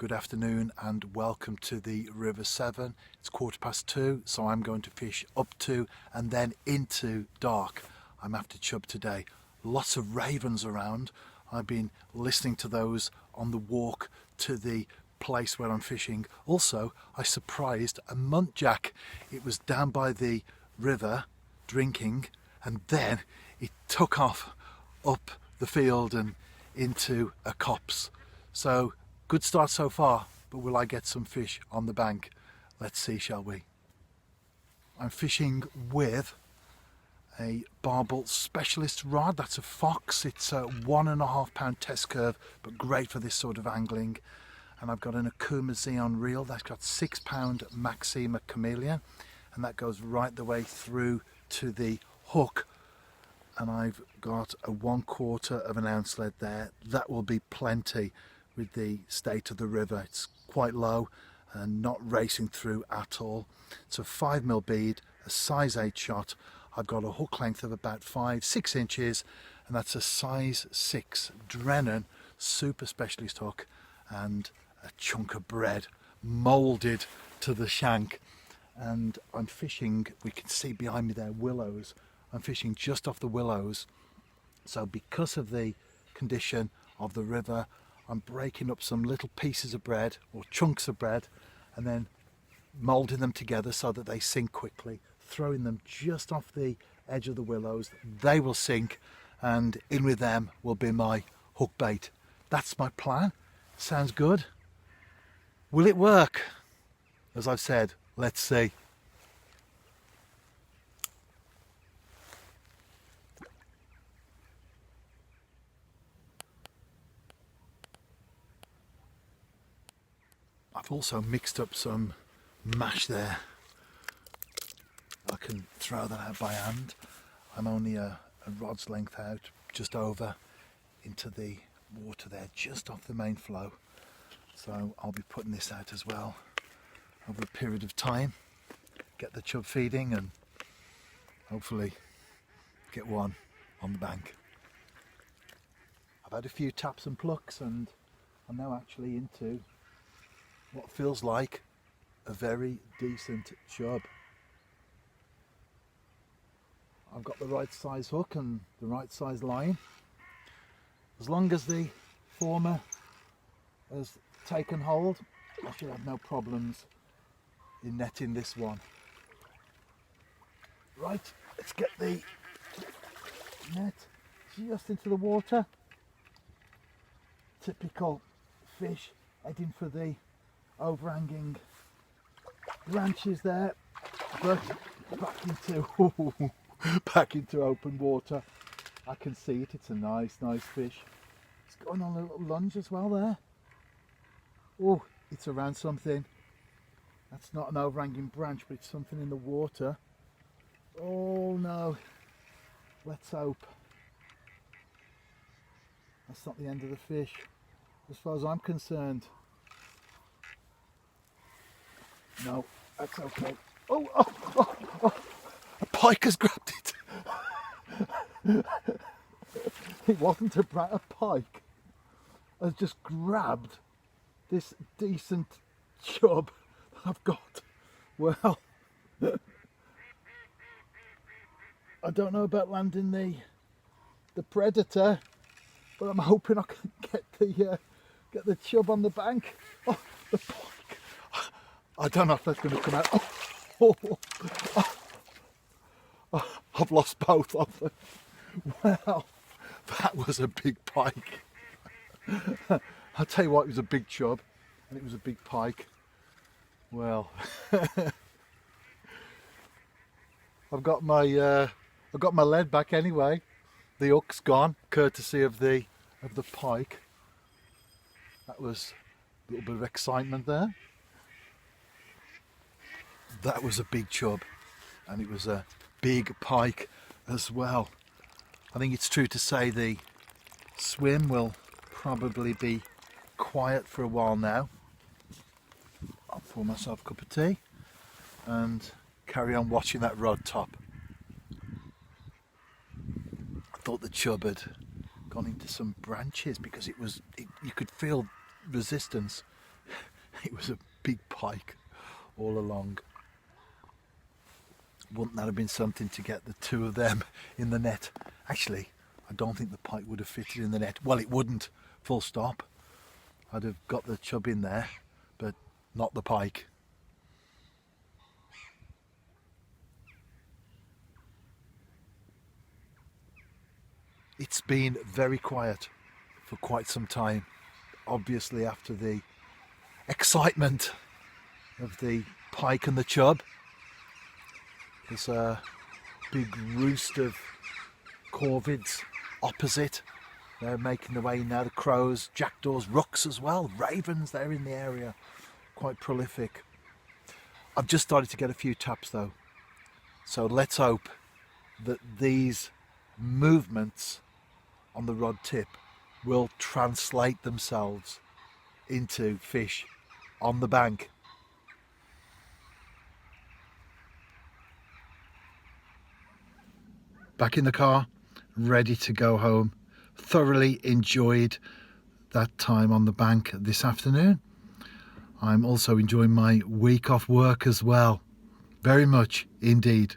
Good afternoon and welcome to the River Severn. It's 2:15, so I'm going to fish up to and then into dark. I'm after chub today. Lots of ravens around. I've been listening to those on the walk to the place where I'm fishing. Also, I surprised a muntjac. It was down by the river drinking, and then it took off up the field and into a copse. So good start so far, but will I get some fish on the bank? Let's see, shall we? I'm fishing with a barbel specialist rod. That's a Fox. It's a 1.5 pound test curve, but great for this sort of angling. And I've got an Akuma Xeon reel that's got 6 pound Maxima Chameleon, and that goes right the way through to the hook. And I've got a 1/4 of an ounce lead there. That will be plenty with the state of the river. It's quite low and not racing through at all. It's a 5mm bead, a size 8 shot. I've got a hook length of about 5-6 inches, and that's a size 6 Drennan super specialist hook, and a chunk of bread moulded to the shank. And I'm fishing, we can see behind me there, willows. I'm fishing just off the willows. So because of the condition of the river, I'm breaking up some little pieces of bread or chunks of bread and then moulding them together so that they sink quickly, throwing them just off the edge of the willows. They will sink, and in with them will be my hook bait. That's my plan. Sounds good. Will it work? As I've said, let's see. I've also mixed up some mash there. I can throw that out by hand. I'm only a rod's length out, just over into the water there, just off the main flow. So I'll be putting this out as well over a period of time. Get the chub feeding and hopefully get one on the bank. I've had a few taps and plucks, and I'm now actually into what feels like a very decent chub. I've got the right size hook and the right size line. As long as the former has taken hold, I should have no problems in netting this one. Right, let's get the net just into the water. Typical fish heading for the overhanging branches there, but back into open water. I can see it. It's a nice fish. It's going on a little lunge as well there. Oh, it's around something. That's not an overhanging branch, but it's something in the water. Oh no, let's hope that's not the end of the fish as far as I'm concerned. No, that's okay. Oh, a pike has grabbed it. It wasn't a pike. Has just grabbed this decent chub I've got. Well, I don't know about landing the predator, but I'm hoping I can get the chub on the bank. Oh, the pike. I don't know if that's going to come out. I've lost both of them. Well, that was a big pike. I'll tell you what, it was a big chub and it was a big pike. Well, I've got my lead back anyway. The hook's gone, courtesy of the pike. That was a little bit of excitement there. That was a big chub, and it was a big pike as well. I think it's true to say the swim will probably be quiet for a while now. I'll pour myself a cup of tea and carry on watching that rod top. I thought the chub had gone into some branches because you could feel resistance it was a big pike all along. Wouldn't that have been something to get the two of them in the net? Actually, I don't think the pike would have fitted in the net. Well, it wouldn't, full stop. I'd have got the chub in there, but not the pike. It's been very quiet for quite some time. Obviously, after the excitement of the pike and the chub, there's a big roost of corvids opposite. They're making their way now. The crows, jackdaws, rooks as well, ravens, they're in the area, quite prolific. I've just started to get a few taps though, so let's hope that these movements on the rod tip will translate themselves into fish on the bank. Back in the car, ready to go home. Thoroughly enjoyed that time on the bank this afternoon. I'm also enjoying my week off work as well. Very much indeed.